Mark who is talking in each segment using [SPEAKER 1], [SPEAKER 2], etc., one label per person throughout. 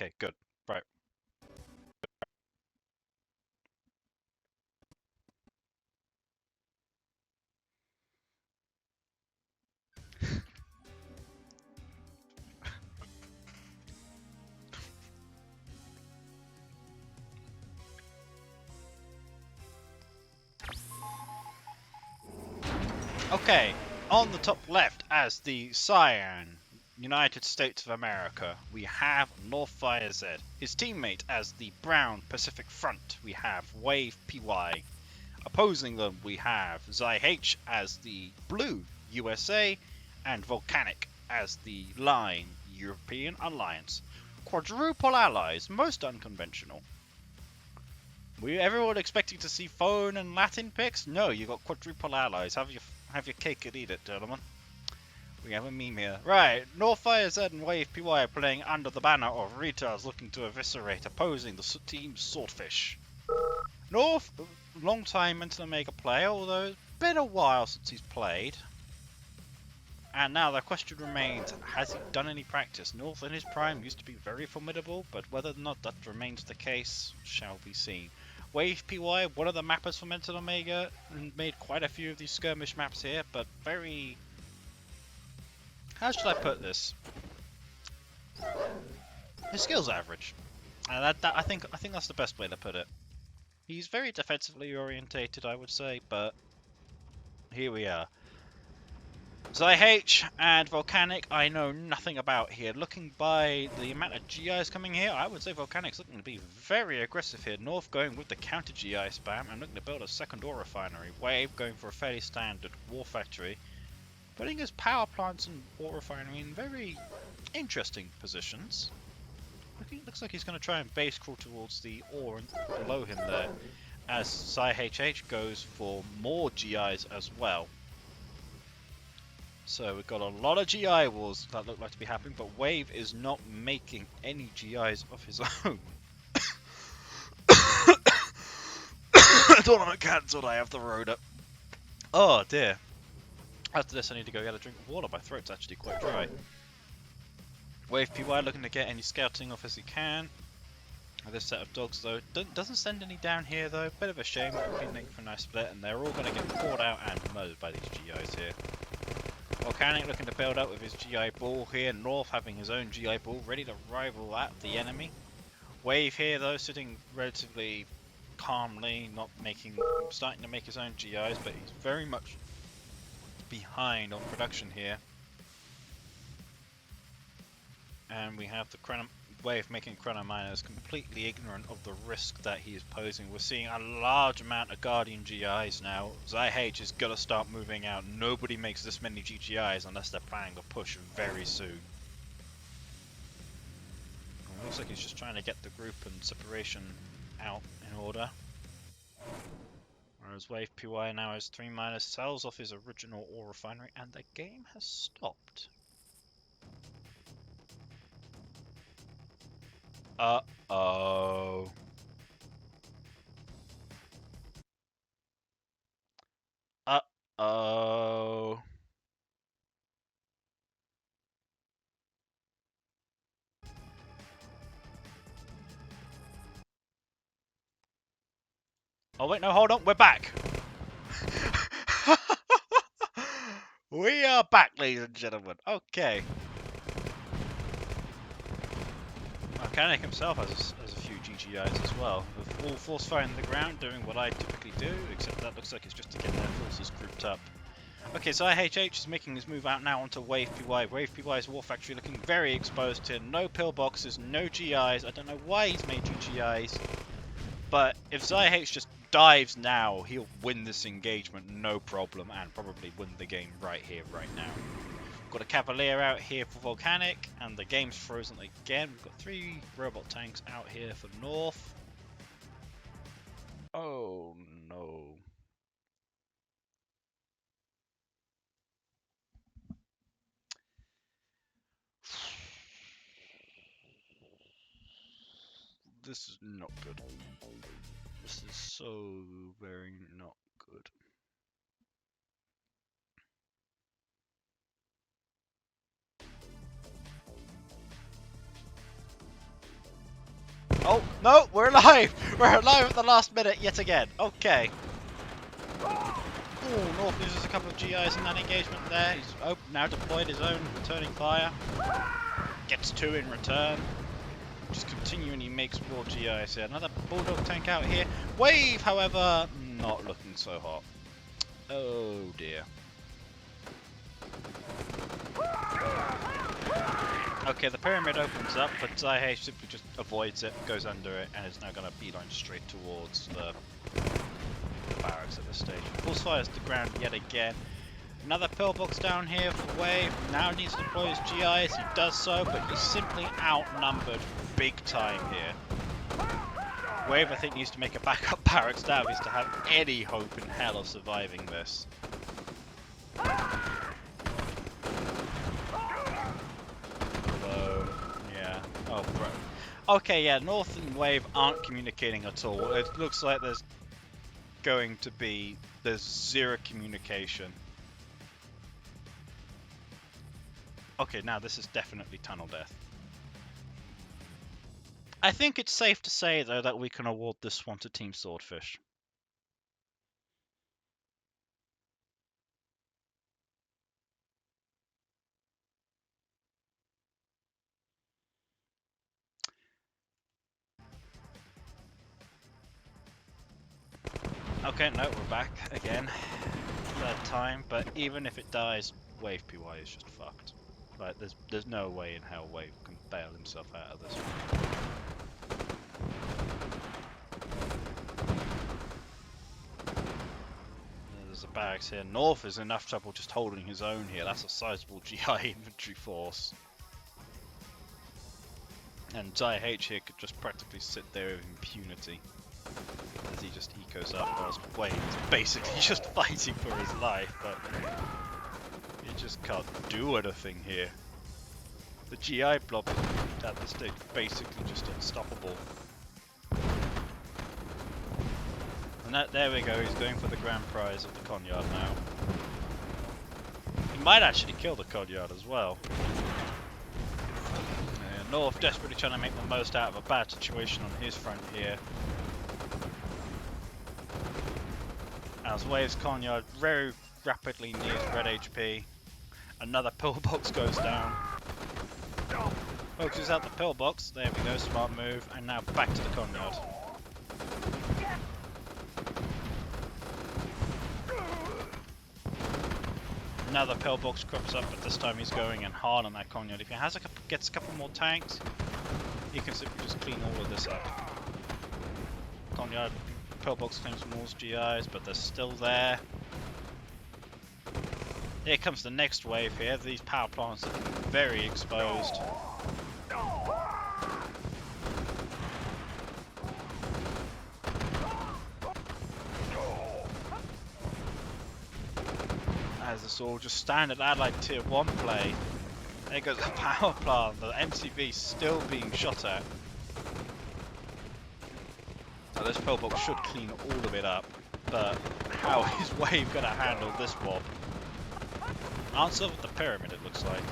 [SPEAKER 1] Okay, good. Right. Okay, on the top left as the cyan United States of America, we have NorthfireZ. His teammate as the brown Pacific Front, we have Wavepy. Opposing them, we have xyhh as the blue USA and Volcanic as the line European Alliance. Quadruple allies, most unconventional. Everyone expecting to see phone and Latin picks? No, you got quadruple allies. Have your cake and eat it, gentlemen. We have a meme here. Right, NorthfireZ and Wavepy are playing under the banner of Retards looking to eviscerate, opposing the team Swordfish. North, long time Mental Omega player, although it's been a while since he's played. And now the question remains, has he done any practice? North in his prime used to be very formidable, but whether or not that remains the case shall be seen. Wavepy, one of the mappers for Mental Omega, made quite a few of these skirmish maps here, but very... how should I put this? His skill's average. And I think that's the best way to put it. He's very defensively orientated, I would say, but here we are. xyhh and Volcanic, I know nothing about here. Looking by the amount of GIs coming here, I would say Volcanic's looking to be very aggressive here. North going with the counter GI spam and looking to build a second ore refinery. Wave going for a fairly standard war factory. Putting his power plants and ore refinery in very interesting positions. Looks like he's going to try and base crawl towards the ore below him there. As xyhh goes for more GIs as well. So we've got a lot of GI wars that look like to be happening, but Wave is not making any GIs of his own. Tournament cancelled, I have the road up. Oh dear. After this I need to go get a drink of water, my throat's actually quite dry. Wavepy looking to get any scouting off as he can. This set of dogs though doesn't send any down here though, bit of a shame, it would be making for a nice split, and they're all going to get poured out and murdered by these GIs here. Volcanic looking to build up with his GI ball here. North having his own GI ball ready to rival that the enemy. Wave here though sitting relatively calmly, starting to make his own GIs, but he's very much behind on production here. And we have the Wave making chronominers completely ignorant of the risk that he is posing. We're seeing a large amount of Guardian GIs now. xyhh is gonna start moving out. Nobody makes this many GGIs unless they're planning a push very soon. It looks like he's just trying to get the group and separation out in order. Whereas Wavepy now has 3 minus, sells off his original ore refinery, and the game has stopped. Uh-oh. Uh-oh. Oh wait, no, hold on, we're back. We are back, ladies and gentlemen. Okay. Volcanic himself has a few GGIs as well, with all force fire in the ground, doing what I typically do, except that looks like it's just to get their forces grouped up. Okay, so xyhh is making his move out now onto Wavepy. Wavepy's war factory looking very exposed here. No pillboxes, no GIs. I don't know why he's made GGIs, but if xyhh just dives now, he'll win this engagement no problem, and probably win the game right here, right now. Got a Cavalier out here for Volcanic, and the game's frozen again. We've got 3 robot tanks out here for North. Oh no. This is not good. This is so very not good. Oh, no, we're alive! We're alive at the last minute yet again. Okay. Oh, North loses a couple of GIs in that engagement there. He's now deployed his own returning fire. Gets 2 in return. Just continuing, he makes more GIs here. Another Bulldog tank out here. Wave, however, not looking so hot. Oh dear. Okay, the pyramid opens up, but xyhh simply just avoids it, goes under it, and is now going to beeline straight towards the barracks at this stage. Pulse fires the ground yet again. Another pillbox down here for Wave. Now needs to deploy his GIs. He does so, but he's simply outnumbered big time here. Wave, I think, needs to make a backup barracks now if he's to have any hope in hell of surviving this. Oh, bro. Okay, yeah, North and Wave aren't communicating at all. It looks like there's zero communication. Okay, now this is definitely tunnel death. I think it's safe to say, though, that we can award this one to Team Swordfish. Okay, no, we're back again. Third time, but even if it dies, Wavepy is just fucked. Like, there's no way in hell Wave can bail himself out of this one. There's a barracks here. North is enough trouble just holding his own here. That's a sizable GI infantry force. And xyhh here could just practically sit there with impunity as he just ecos up, whilst Wave is basically just fighting for his life, but he just can't do anything here. The GI blob at this stage basically just unstoppable. And there we go, he's going for the grand prize of the Conyard now. He might actually kill the Conyard as well. North desperately trying to make the most out of a bad situation on his front here. As Wave's Conyard very rapidly nears red HP. Another pillbox goes down. Focuses out the pillbox. There we go, smart move. And now back to the Conyard. Another pillbox crops up, but this time he's going in hard on that Conyard. If he has gets a couple more tanks, he can simply just clean all of this up. Conyard pillbox claims more GIs, but they're still there. Here comes the next wave here. These power plants are very exposed. As it's all just standard allied tier 1 play. There goes the power plant, the MCV still being shot at. So this pillbox should clean all of it up, but how is Wave going to handle this mob? Answer with the pyramid, it looks like.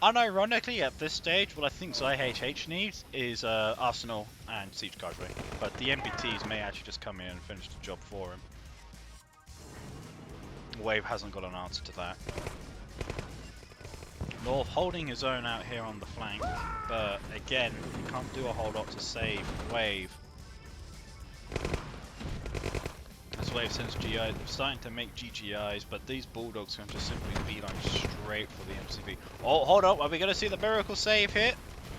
[SPEAKER 1] Unironically, at this stage, what I think xyhh needs is Arsenal and Siege Cadre, but the MPTs may actually just come in and finish the job for him. Wave hasn't got an answer to that. North holding his own out here on the flank, but again, he can't do a whole lot to save Wave. As Wave sends GI, they're starting to make GGIs, but these Bulldogs can just simply beeline straight for the MCV. Oh, hold on, are we going to see the miracle save hit?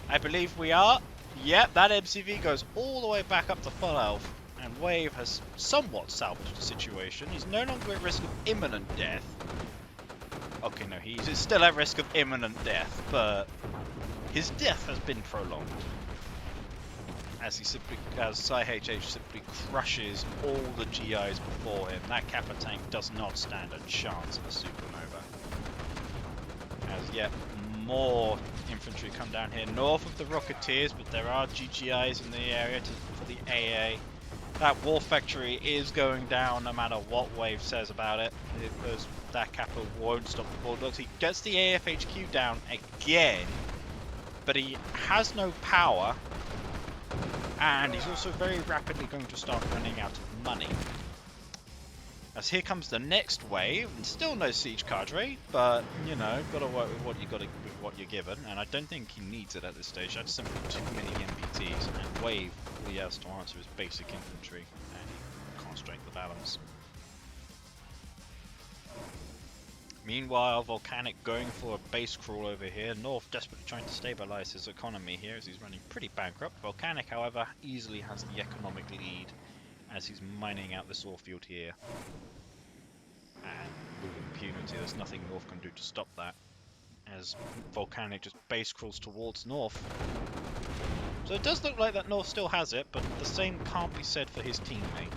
[SPEAKER 1] I believe we are. Yep, that MCV goes all the way back up to full health. And Wave has somewhat salvaged the situation. He's no longer at risk of imminent death. Okay, no, he's still at risk of imminent death, but his death has been prolonged. As xyhh simply crushes all the GIs before him. That Kappa tank does not stand a chance of a supernova. As yet more infantry come down here north of the Rocketeers, but there are GGIs in the area for the AA. That War Factory is going down no matter what Wave says about it, because that Kappa won't stop the Bulldogs. He gets the AFHQ down again, but he has no power And he's also very rapidly going to start running out of money. As here comes the next wave, and still no siege cadre, but you know, gotta work with what you're given, and I don't think he needs it at this stage. That's simply too many MBTs, and Wave, all he has to answer is basic infantry, and he can't strike the balance. Meanwhile, Volcanic going for a base crawl over here. North desperately trying to stabilize his economy here as he's running pretty bankrupt. Volcanic, however, easily has the economic lead as he's mining out this ore field here. And with impunity, there's nothing North can do to stop that, as Volcanic just base crawls towards North. So it does look like that North still has it, but the same can't be said for his teammate.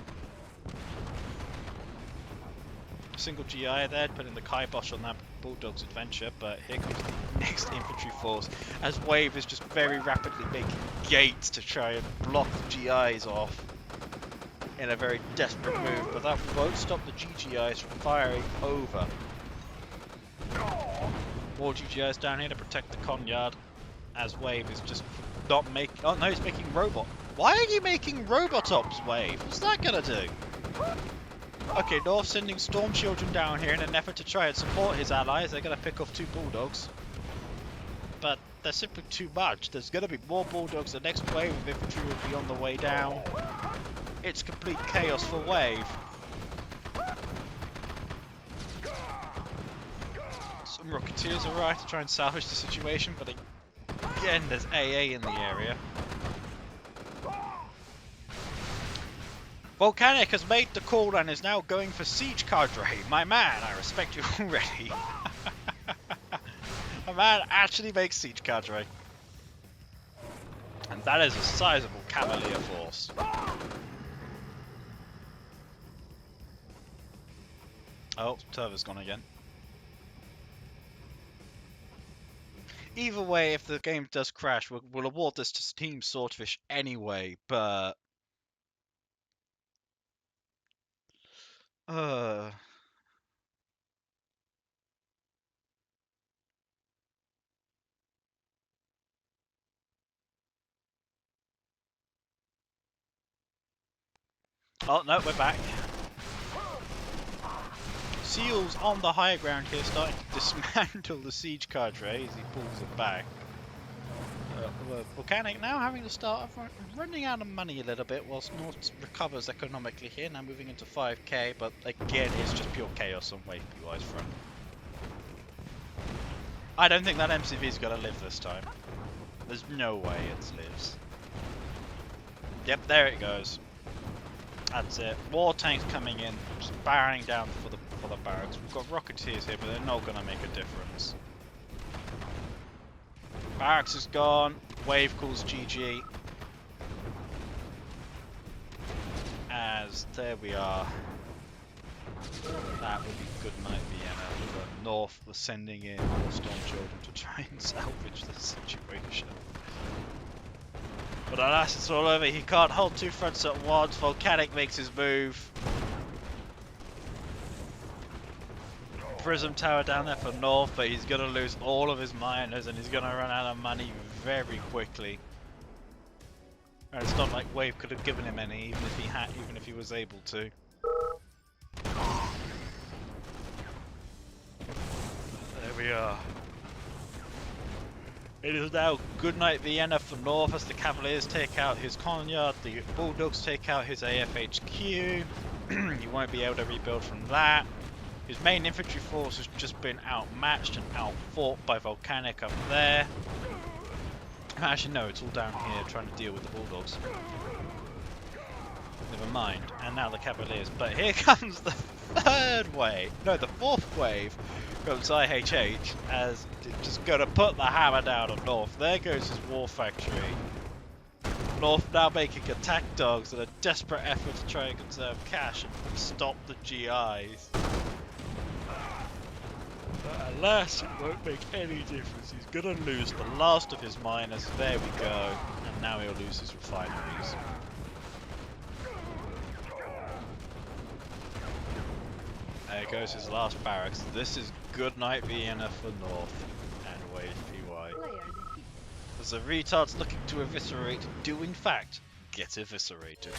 [SPEAKER 1] Single GI there, putting the kibosh on that Bulldog's adventure, but here comes the next infantry force, as Wave is just very rapidly making gates to try and block the GIs off in a very desperate move, but that won't stop the GGIs from firing over. More GGIs down here to protect the con yard, as Wave is just not making... Oh no, he's making robot. Why are you making robot ops, Wave? What's that gonna do? Okay, North sending Storm Children down here in an effort to try and support his allies. They're gonna pick off 2 Bulldogs. But they're simply too much. There's gonna be more Bulldogs. The next wave of infantry will be on the way down. It's complete chaos for Wave. Some Rocketeers arrive to try and salvage the situation, but again, there's AA in the area. Volcanic has made the call and is now going for siege cadre. My man, I respect you already. My man actually makes siege cadre. And that is a sizable cavalier force. Oh, Turva's gone again. Either way, if the game does crash, we'll award this to Team Swordfish anyway, but... Oh, no, we're back. Seal's on the high ground here, starting to dismantle the siege cadre as he pulls it back. Volcanic now having to start running out of money a little bit whilst North recovers economically here, now moving into 5k, but again it's just pure chaos on Wavepy's front. I don't think that MCV's gonna live this time. There's no way it lives. Yep, there it goes. That's it. War tanks coming in, just barring down for the barracks. We've got Rocketeers here, but they're not gonna make a difference. Barracks is gone. Wave calls GG. As there we are. That would be good night Vienna. The North was sending in more Storm Children to try and salvage the situation. But alas, it's all over. He can't hold 2 fronts at once. Volcanic makes his move. Prism Tower down there for North, but he's going to lose all of his miners and he's going to run out of money very quickly. And it's not like Wave could have given him any, even if he was able to. There we are. It is now goodnight Vienna for North as the Cavaliers take out his Conyard, the Bulldogs take out his AFHQ. He won't be able to rebuild from that. His main infantry force has just been outmatched and outfought by Volcanic up there. Actually no, it's all down here trying to deal with the Bulldogs. Never mind. And now the Cavaliers. But here comes the 3rd wave. No, the 4th wave from xyhh as it's just going to put the hammer down on North. There goes his war factory. North now making attack dogs in a desperate effort to try and conserve cash and stop the GIs. But alas, it won't make any difference. He's going to lose the last of his miners. There we go. And now he'll lose his refineries. There goes his last barracks. This is good night Vienna for North and Wavepy. As the retards looking to eviscerate do in fact Get eviscerated.